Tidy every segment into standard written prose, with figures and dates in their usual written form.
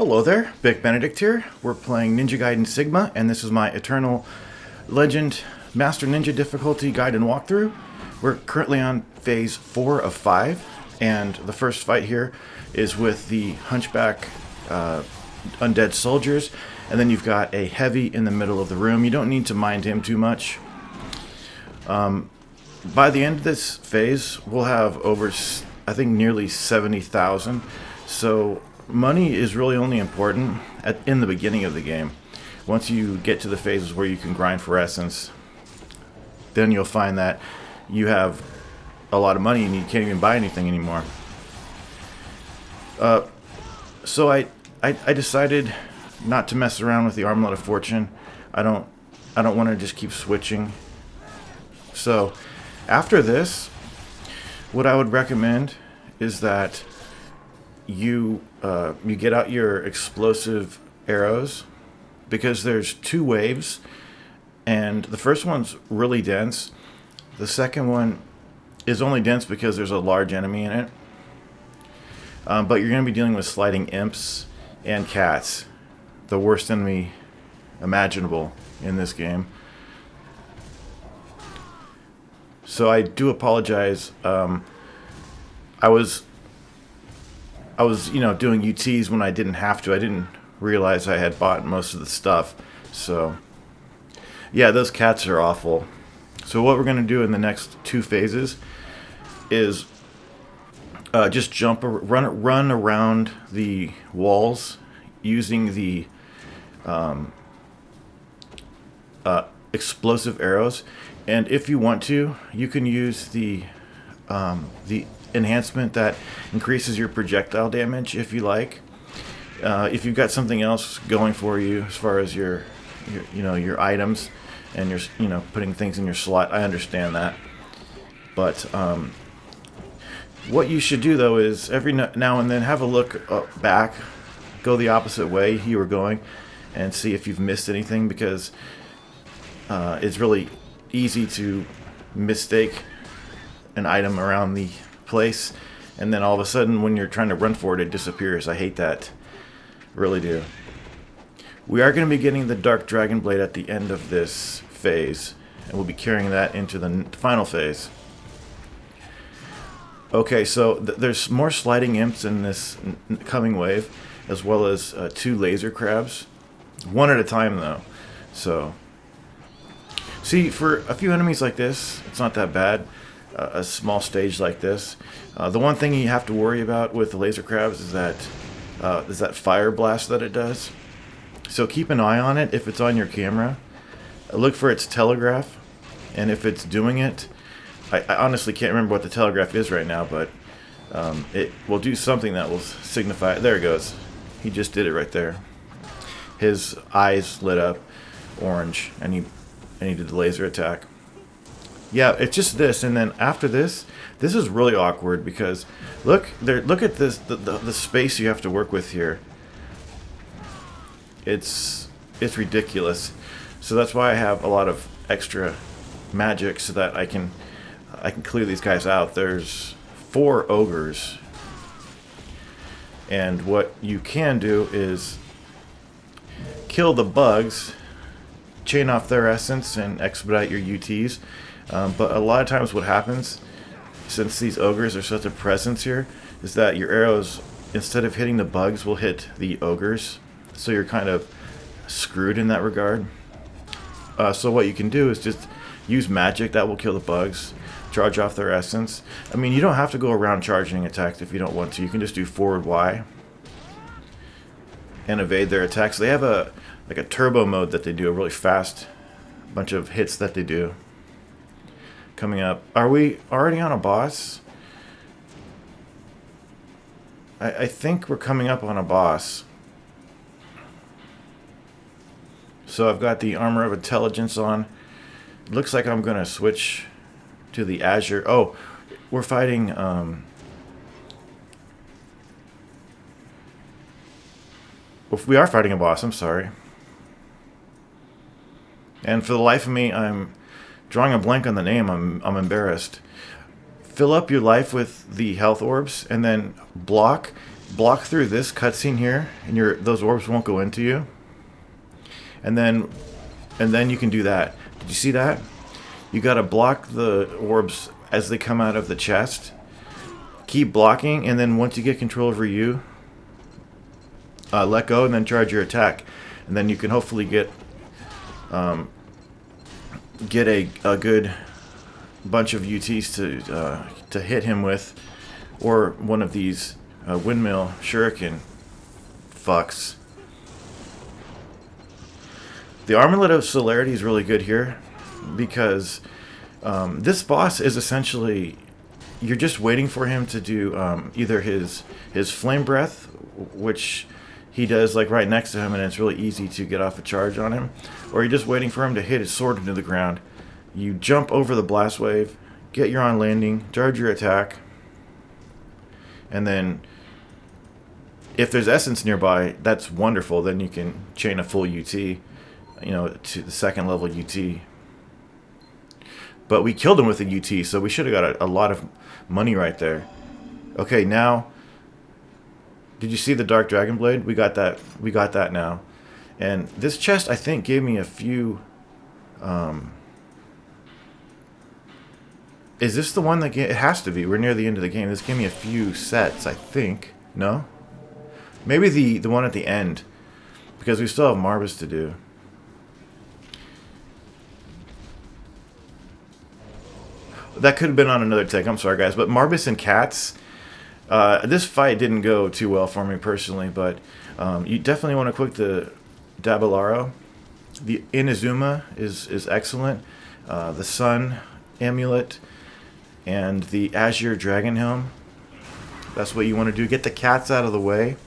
Hello there, Big Benedict here. We're playing Ninja Gaiden Sigma, and this is my Eternal Legend Master Ninja difficulty guide and walkthrough. We're currently on phase 4 of 5, and the first fight here is with the Hunchback undead soldiers, and then you've got a heavy in the middle of the room. You don't need to mind him too much. By the end of this phase, we'll have over, I think, nearly 70,000. So money is really only important in the beginning of the game. Once you get to the phases where you can grind for essence, then you'll find that you have a lot of money and you can't even buy anything anymore. So I decided not to mess around with the Armlet of Fortune. I don't want to just keep switching. So after this, what I would recommend is that you get out your explosive arrows, because there's 2 waves, and the first one's really dense. The second one is only dense because there's a large enemy in it. But you're going to be dealing with sliding imps and cats, the worst enemy imaginable in this game. So I do apologize. I was doing UTs when I didn't have to. I didn't realize I had bought most of the stuff. So yeah, those cats are awful. So what we're going to do in the next 2 phases is just run around the walls using the explosive arrows. And if you want to, you can use the enhancement that increases your projectile damage if you like. If you've got something else going for you as far as your items and your putting things in your slot, I understand that. But what you should do though is every now and then have a look back, go the opposite way you were going, and see if you've missed anything, because it's really easy to mistake an item around the place, and then all of a sudden when you're trying to run for it, it disappears. I hate that, really do. We are going to be getting the Dark Dragon Blade at the end of this phase, and we'll be carrying that into the final phase. Okay, so there's more sliding imps in this coming wave, as well as 2 laser crabs, one at a time though. So see, for a few enemies like this, it's not that bad. A small stage like this. The one thing you have to worry about with the laser crabs is that fire blast that it does. So keep an eye on it if it's on your camera. Look for its telegraph, and if it's doing it, I honestly can't remember what the telegraph is right now, but it will do something that will signify. There it goes. He just did it right there. His eyes lit up orange, and he did the laser attack. Yeah, it's just this, and then after this is really awkward, because look at this, the space you have to work with here. It's ridiculous. So that's why I have a lot of extra magic, so that I can clear these guys out. There's 4 ogres, and what you can do is kill the bugs, chain off their essence, and expedite your UTs. But a lot of times what happens, since these ogres are such a presence here, is that your arrows, instead of hitting the bugs, will hit the ogres. So you're kind of screwed in that regard. So what you can do is just use magic that will kill the bugs, charge off their essence. I mean, you don't have to go around charging attacks if you don't want to. You can just do forward Y and evade their attacks. They have a turbo mode that they do, a really fast bunch of hits that they do. Coming up. Are we already on a boss? I think we're coming up on a boss. So I've got the Armor of Intelligence on. Looks like I'm going to switch to the Azure. Oh, we're fighting... we are fighting a boss, I'm sorry. And for the life of me, I'm drawing a blank on the name. I'm embarrassed. Fill up your life with the health orbs, and then block block through this cutscene here, and those orbs won't go into you. And then you can do that. Did you see that? You gotta block the orbs as they come out of the chest. Keep blocking, and then once you get control over you, let go and then charge your attack. And then you can hopefully get a good bunch of UTs to hit him with, or one of these windmill shuriken fucks. The Armlet of Celerity is really good here because this boss is essentially, you're just waiting for him to do either his flame breath, which he does like right next to him, and it's really easy to get off a charge on him, or you're just waiting for him to hit his sword into the ground. You jump over the blast wave, get your on landing, charge your attack, and then if there's essence nearby, that's wonderful. Then you can chain a full UT, to the second level UT. But we killed him with a UT, so we should have got a lot of money right there. Okay, now, did you see the Dark Dragon Blade? We got that. We got that now. And this chest, I think, gave me a few. Is this the one that it has to be? We're near the end of the game. This gave me a few sets, I think. No? Maybe the one at the end, because we still have Marbus to do. That could have been on another tech. I'm sorry, guys. But Marbus and cats, this fight didn't go too well for me personally, but you definitely want to equip the Dabalaro. The Inazuma is excellent. The Sun Amulet and the Azure Dragon Helm. That's what you want to do. Get the cats out of the way.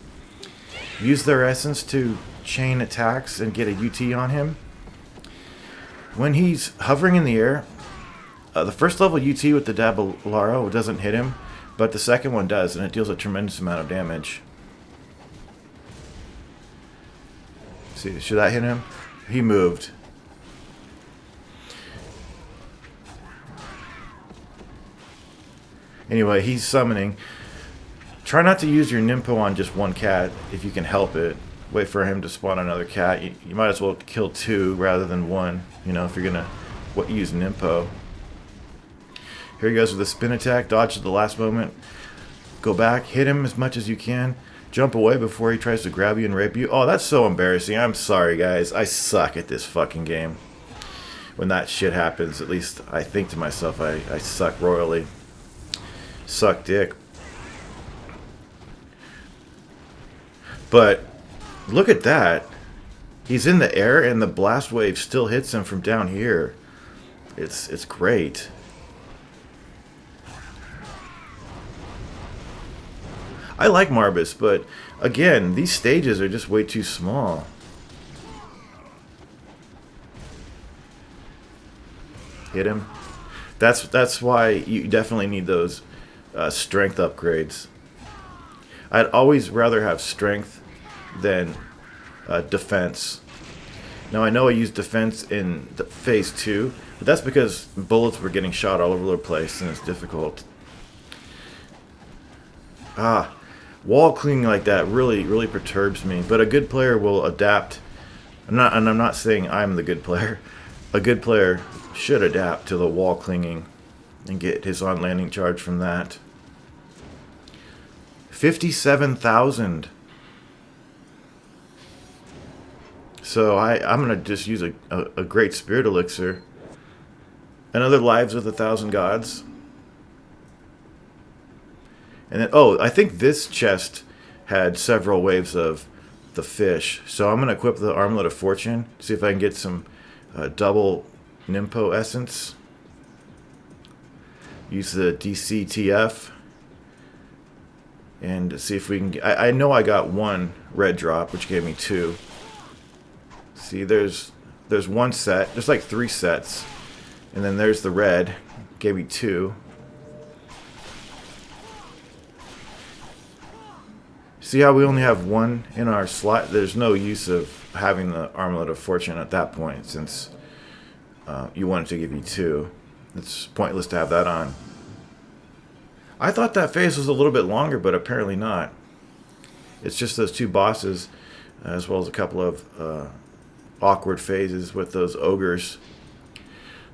Use their essence to chain attacks and get a UT on him. When he's hovering in the air, the first level UT with the Dabalaro doesn't hit him, but the second one does, and it deals a tremendous amount of damage. See, should that hit him? He moved. Anyway, he's summoning. Try not to use your Nimpo on just one cat if you can help it. Wait for him to spawn another cat. You might as well kill two rather than one, if you're going to use Nimpo. Here he goes with a spin attack. Dodge at the last moment. Go back. Hit him as much as you can. Jump away before he tries to grab you and rape you. Oh, that's so embarrassing. I'm sorry, guys. I suck at this fucking game. When that shit happens, at least I think to myself, I suck royally. Suck dick. But look at that. He's in the air and the blast wave still hits him from down here. It's great. I like Marbus, but again, these stages are just way too small. Hit him. That's why you definitely need those strength upgrades. I'd always rather have strength than defense. Now I know I used defense in phase 2, but that's because bullets were getting shot all over the place and it's difficult. Wall clinging like that really perturbs me. But a good player will adapt. I'm not saying I'm the good player. A good player should adapt to the wall clinging and get his on landing charge from that. 57,000. So I'm gonna just use a great spirit elixir. Another lives with 1,000 gods. And then, I think this chest had several waves of the fish. So I'm going to equip the Armlet of Fortune. See if I can get some double Nimpo essence. Use the DCTF. And see if we can get... I know I got one red drop, which gave me 2. See, there's one set. There's like 3 sets. And then there's the red. Gave me 2. See how we only have 1 in our slot? There's no use of having the Armlet of Fortune at that point, since you wanted to give you 2. It's pointless to have that on. I thought that phase was a little bit longer, but apparently not. It's just those two bosses, as well as a couple of awkward phases with those ogres.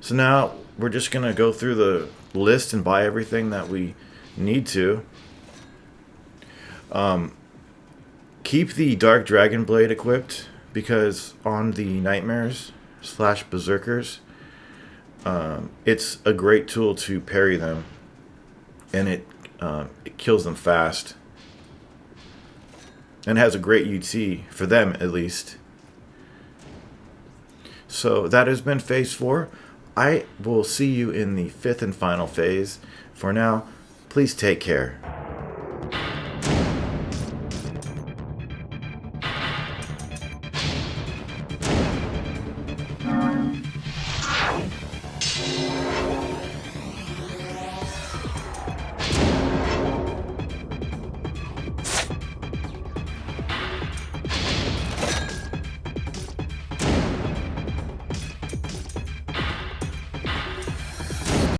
So now we're just going to go through the list and buy everything that we need to. Keep the Dark Dragon Blade equipped, because on the Nightmares / Berserkers, it's a great tool to parry them, and it kills them fast, and has a great UT for them at least. So that has been phase 4. I will see you in the 5th and final phase. For now, please take care.